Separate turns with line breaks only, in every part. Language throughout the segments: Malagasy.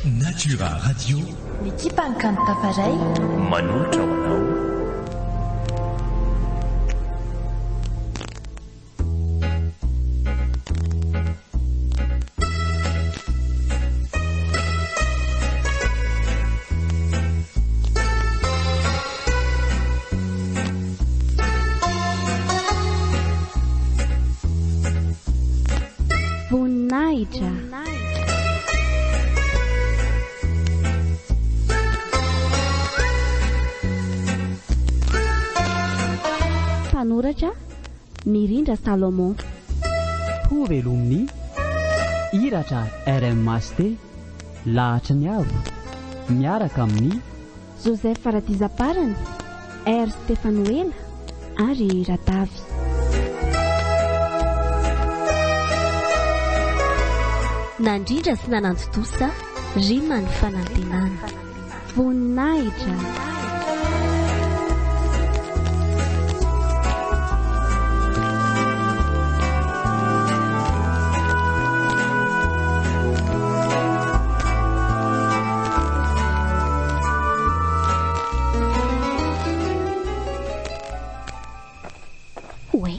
Natura Radio.
Mikipankany tafaray
manolotra ho anao.
Voninahitra. Mpanoratra Mirindra Salomon.
Povelomny Iratra RM Maste. Lahatra ny avo miaraka amin'ny
Joseph Faratizaparany, R Stefanuela ary Ratavy.
Nandrindra sy nananjo tosa Rima ny fanantenana.
Voninahitra.
Oe,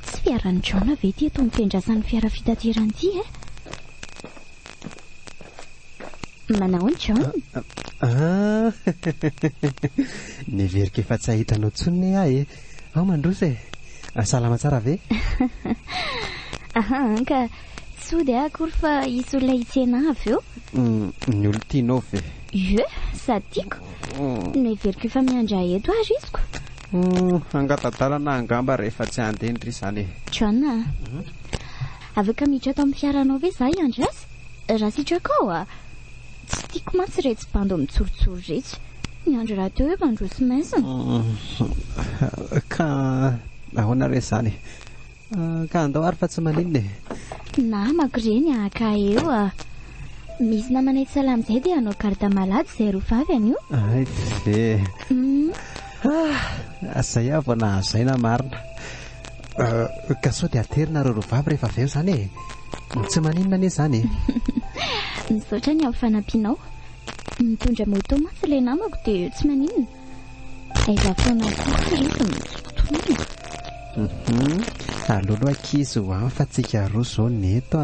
tsy fiaran'ny Jona ve ty eto mitendransan'ny fiara fitateran'ity e? Manao ny John?
Niverika efa tsy ahitanao tsony ahy e. Ao mandrosa e. Salama tsara ve?
Ka sody akory fa isy olona hitsena avy eo?
Ny olo tianao ve?
Ie, sady tiako. Niverika efa miandra eto ary iziko.
Angatadalana angamba rehefa tsy andendry izany.
John, afaka miditra ato amin'ny fiaranao ve za Andreas? Raha sitraka ao tsy tiako mantsy retsy bando mitsorotsoro retsy. Ny andro raha teo efa androso maisina.
Ka ahoana re izany? Ka andao ary fa tsy maninona e.
Namako reny ka eo misy namanay salama izay dia hanao karta malady izay roavavy an'io.
Ay ve. Zay avy nahazaina marina. Ka sao dia aterina roavavy rehefa avy eo izany e. Tsy maninona anie izany e.
Misaotra ny amin'ny fanampianao. Mitondra moto mantsy ilay namako dia tsy maninona. Aiza foana kosa rehefa mitsotoana.
Alolo ankizy ho any fa tsika roa izao neto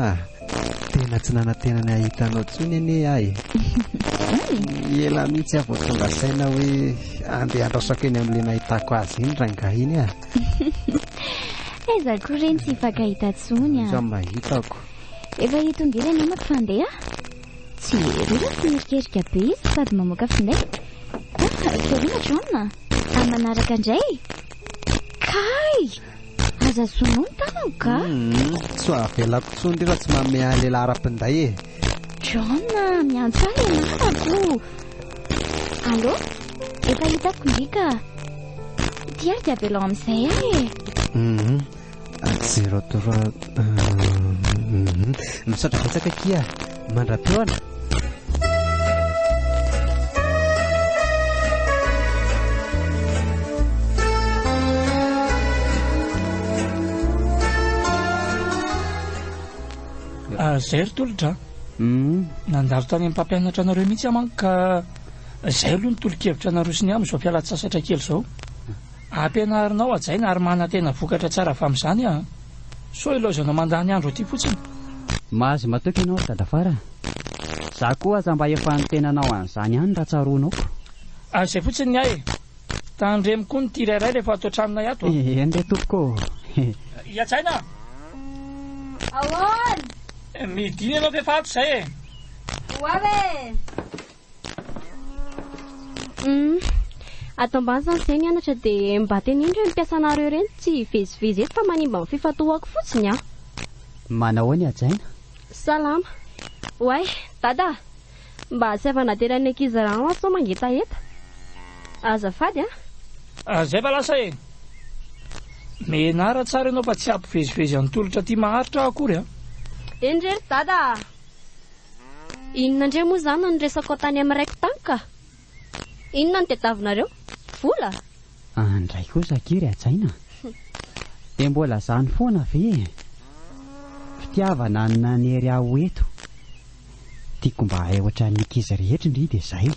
tena tsy nanantenany ahitanao tsony anie ahy. Ela mihitsy avy tonga saina hoe andeha andrasako eny amin'ilay nahitako azy iny ranga iny
Aiza koa reny tsy hifankahita tsony
Iza mahitako.
Efa hitongela ny namako fandeha. Tsy rira tsy merikerika be izy sady mamoaka finday. Kerina John manaraka indray. Kay aza sono ny tanao ka.
Tsy avelako tsony raha tsy manome lehilahy ara-pinday e.
John miantso any ianarako. Allo? Efa hitako ndrika. Ty ary dia velao amin'izay ahy e.
03 misaotra betsaka kia mandra-peoana.
Zay ry tolotra nandalo tany amin'ny mpampianatra anareo mihitsy amanko ka zay aloha ny tolo-kevitra anareo sy ny amin'ny izao fialan-tsasatra kely izao. Ampianarinao ajaina ary manantena vokatra tsara avy amin'izany so ilaozanao mandany andro aty fotsiny.
Mahazo matoky ianao dadafara. Za koa aza mba efa nitenanao an'izany ihany raha tsaroanao.
Zay fotsiny ny ahy tandremo koa ny tirairay rehefa atao tranonay ato.
Endre tompoko.
Iatsaina.
Ahoana?
Midiny ianao fa ato izay e.
Hoave. Ato ambany izany izay nianatra dia mba tenindry mampiasanareo ireny tsy vezivezy eto fa manimba amin'ny fifatohako fotsiny
Manao ny ajaina?
Salama. Oay, dada. Mba tsy avana tena ny ankizy rano aso mangetaheta. Azafady
Zay fa lasa e. Menara tsara ianao fa tsy ampivezivezy amin'ny tolotra tia maharitra akory
Endre ry dada. Inona indray moa izany no resako tany amin'ny raiky tany ka? Inona no tadiavinareo? Vola?
Andray kosa kiry ajaina. Dia mbola izany foana ve? Fitiavana ny nanery aho eto. tiako mba hay ohatra ny ankizy rehetra indri dia izay.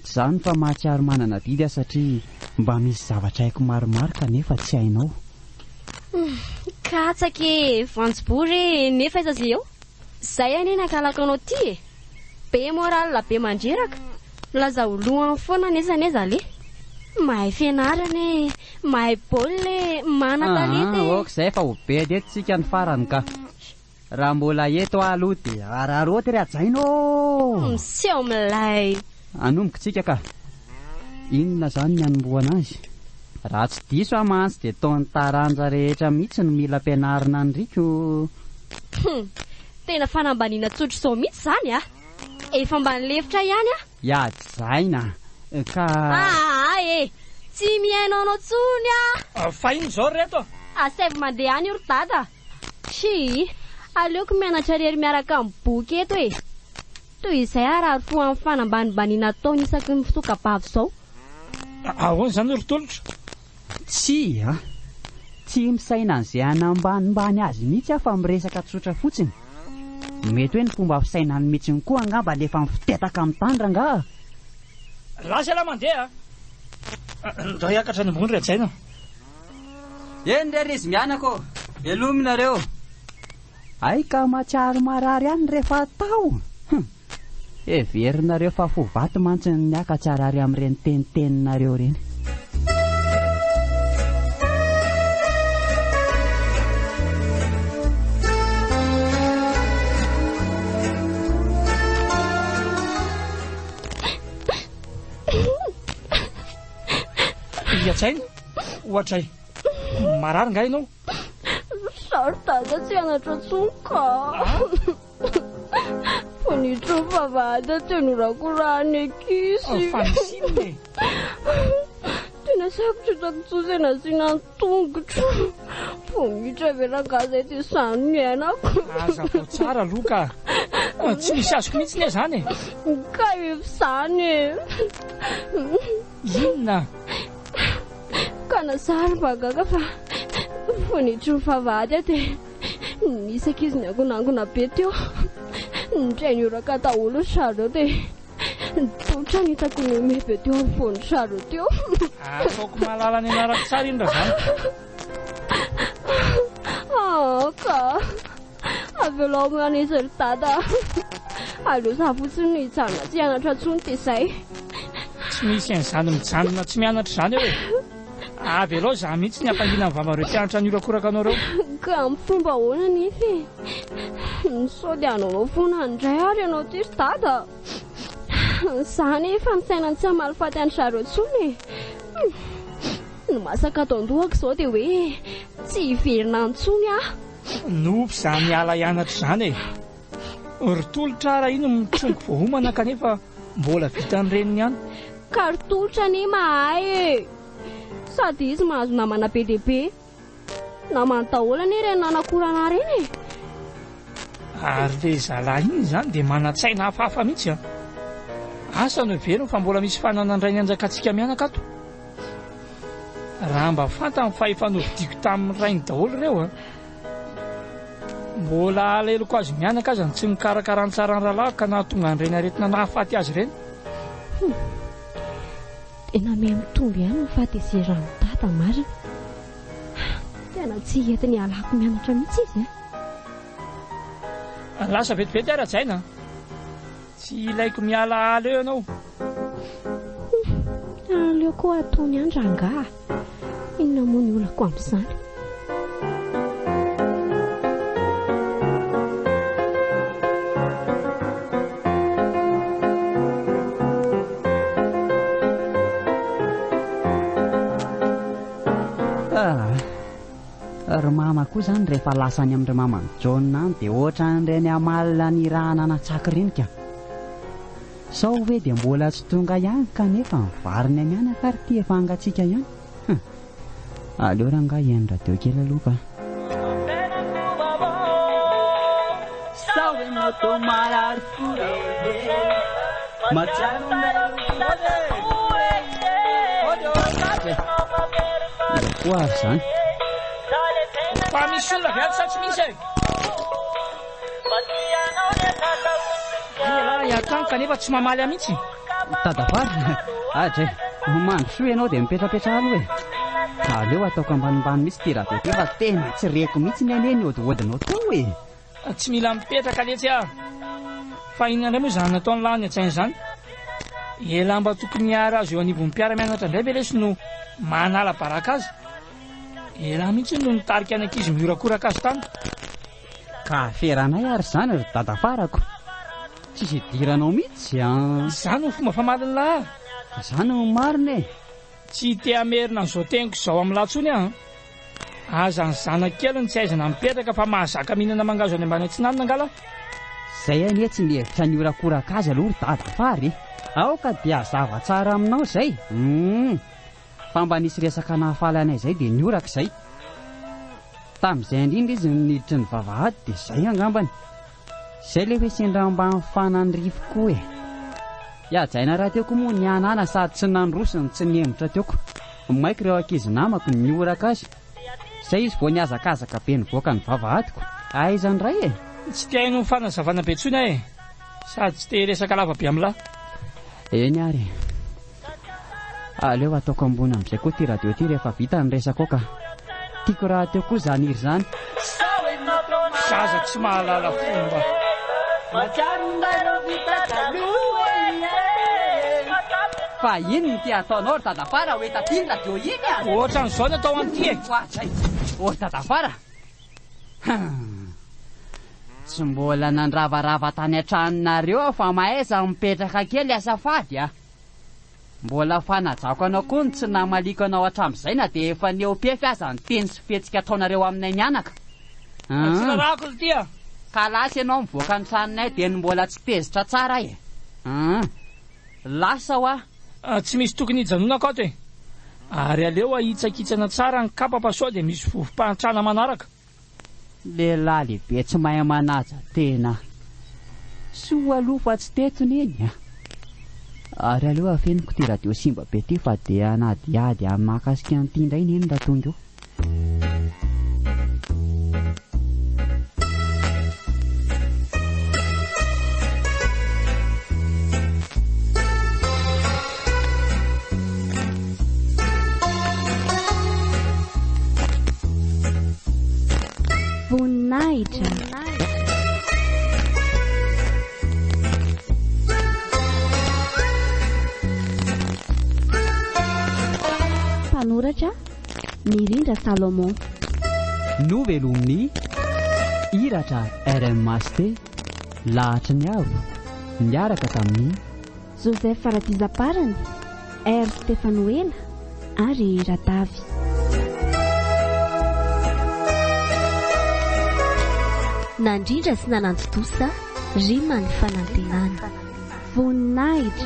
Izany fa mahatsiaro manana didy satria mba misy zavatra haiko maromaro kanefa tsy hainao.
Katsaka vanjobory nefa iza eo. Izay anie nakalako anao ty e. Be moral be mandreraka. Laza olohany foana nezaneza le. Mahay fianarana, mahay baolina, manan-talenta.
Ok, izay fa ho be deto tsika ny farany ka. Raha mbola eto aloha dia araroty ry ajainao.
Sy ao milay.
Anomboka tsika ka. Inona izany ny anomboana azy? Raha tsy diso amantsy dia taon'ny taranja rehetra mihitsy no mila ampianarina andriko.
Tena fanambaniana tsotra izao mihitsy izany a. Efa mba nilefitra ihany a.
Iajaina ka...
tsy mihainao anao tsony a.
Fa ino izao reto?
Asevy mandeha any ry dada. Aleoko mianatra rery miaraka amin'ny boky eto e. Toy izay arary fo amin'ny fanambanibaniana taona isaky ny fisoka-bavy izao.
Ahoana izany ry tolotra?
Tsy misaina an'izay anambanimbany azy mihitsy aho fa miresaka tsotra fotsiny. Mety hoe ny fomba fisainany mihitsy koa angamba lefa mifitetaka amin'ny tandra nga.
Lasa la mandeha. Ndao hiakatra ny ambony ry ajaina.
Eny ry izy mianako, velominareo. Ay ka mahatsiaro marary ihany rehefa atao. Everinareo fa fo vato mantsy ny aka tsara ary amin'ireny teniteninareo ireny.
Iajaina, ohatray. Marary nga ianao?
Sarotasa tsy anatra tsoka. Fonitro vavahady teny rakorany akisy.
Fanisiny.
Tena sarotra hitako tsosena asiana tongotro. Fonitra verangazay ty sany miainako.
Aza vao tsara loka. Tsy misy azoko mihitsy ne zany.
Ka efa izany.
Inona?
Ka nasary bagaka fa fonitro vavahady dia nisy ankizy ny angonangona be teo. Ndray ny oraka daholo sareo dia tsotra ny hitako ny mebe teo amin'ny fony sareo teo.
Ataoko mahalala ny anarako tsara indra zany.
Ka avelao manaiza ry dada. Aleo za fotsiny ny hijanona tsy hianatra tsony ty izay.
Tsy misy an'izany mijanona tsy mianatra izany eo e. Avelao za mihitsy ny ampangina ny vamareo mpianatra ny orakoraka anao reo.
Ka amin'ny fomba ahoana nefy? Sao dia anao foana indray ary ianao ty ry dada. Izany efa misaina tsy hamaly-faty any zareo tsony. Ny masaka atao an-dohako izao dia hoe tsy hiverina antsony aho.
Nopy za miala hianatra izany e. Ry tolotra raha ino mitrongo voahomana kanefa mbola vita ny reniny ihany.
Ka ry tolotra ny mahay e. Sady izy mahazo namana be lehibe. Namana daholo anie ireny nanakorana ireny e.
Ary le zalahy iny izany dia manan-tsaina hafahafa mihitsy a. Asa no heveriny fa mbola misy fananandray ny anjakantsika mianaka ato. Raha mba fantany fa efa novidiko tamin'ny rainy daholo ireo a. Mbola aleloko azy mianaka azy tsy mikarakara tsara ny rahalahy ka nahatonga an'ireny aretina nahafaty azy ireny.
Tena mitombo ihany ny fahatezerany dada marina. Tena tsy entiny alako mianatra mihitsy izy a.
Lasa vetivety ary ajaina. Tsy ilaiko miala ala eo ianao.
Aleo koa ataony andra nga. Inona moa ny olako amin'izany?
Ry mama koa izany rehefa lasany amin'ireo mamany John any dia ohatra n'ireny amalina ny raha nanatsaky ireny ka. Sao hoe dia mbola tsy tonga ihany kanefa mivarina mianaka ary ty efa angatsika ihany. Aleo raha nga hiaino radio kely aloha ka. Koa ary izany.
Fa misy olona viady sa tsy misy e? atrano kanefa tsy mamaly ahy mihitsy.
Tadavary adray mandrosoa ianao dia mipetrapetra aloha e. Aleo ataoko ambanimbany mihitsy ty radio ty fa tena tsy reko mihitsy ny aneny odiodinao tao e.
Tsy mila mipetraka letsy aho fa inona indray moa izany nataony lany an-tsainy izany. Ela mba tokony hiara azy eo anivon'ny mpiara-mianatra indray ve lesy no manala baraka azy. Ela mihitsy no nitarika any ankizy miorakoraka azy tany.
Ka feranay ary izany ry dadafarako. Tsisy idiranao mihitsy
izany no fomba famaliny lahy.
Izany no marina e.
Tsy te hamerina n'izao teniko izao amin'ny latsony aho. Aza ny zanakely tsy aizana mipetraka fa mahazaka mihinana mangazo any ambany antsinanana angala.
Zay anie tsy mihevitra niorakoraka azy aloha ry dadafary. Aoka dia hazava tsara aminao izay. Fa mba nisy resaka nahafaly anay izay dia nioraka izay. Tamin'izay indrindra izy niditry ny vavahady dia izay angambany. Izay le hoe sendra mba nifanany rivokoa e. Ihajaina raha teoko moa ny anana sady tsy nandrosiny tsy nihemitra teoko. Maiko ireo ankizy namako nioraka azy. Izay izy vao niazakazaka be nivoaka ny vavahadiko. Aiza ndray e.
Tsy te haino ny fanazavana be tsony e. Sady tsy te resaka lava be amin'lahy.
Eny ary. Aleo ataoko ambony amin'izay koa ty radio ty rehefa vita ny resako ka. Tiako raha teo koa zany iry zany.
Zaza tsy mahalala fomba.
Fa ino ny ty ataonao ry dadafara hoe taty ny radio iny a.
Ohatran'izao ny atao an'ity e.
O dadafara. Tsy mbola nandravarava tany an-tranonareo fa mahaiza mipetraka kely azafady a. Mbola fanajako anao koa ny tsy namaliko anao hatramin'izay na dia efa neopefy aza ny teny sy fihetsika ataonareo aminay mianaka.
Tsy narahako ity a.
Ka lasa ianao mivoaka ny tranonay dia ny mbola tsy tezitra tsara e. Lasa ho a.
Tsy misy tokony hijanonako ato e. Ary aleo ahitsakitsana tsara ny kapa pasao dia misy vovom-pahantrana manaraka.
Lehilahy lehibe tsy mahay manaja tena. Soa aloha fa tsy tetony eny a. Ary aleo afeniko ty radio simba be ty fa dia anadiady amin'ny mahakasika an'ity indray neny nda tonga eo.
Voninahitra. Mpanoratra Mirindra Salomon.
Novelomny Iratra RMST lahatra ny avo niaraka tamin'ny
Joseph Faratizaparany, R Stefanoela ary Ratavy.
Nandrindra sy nananjo tosa Rimany fanantenana.
Voninahitra.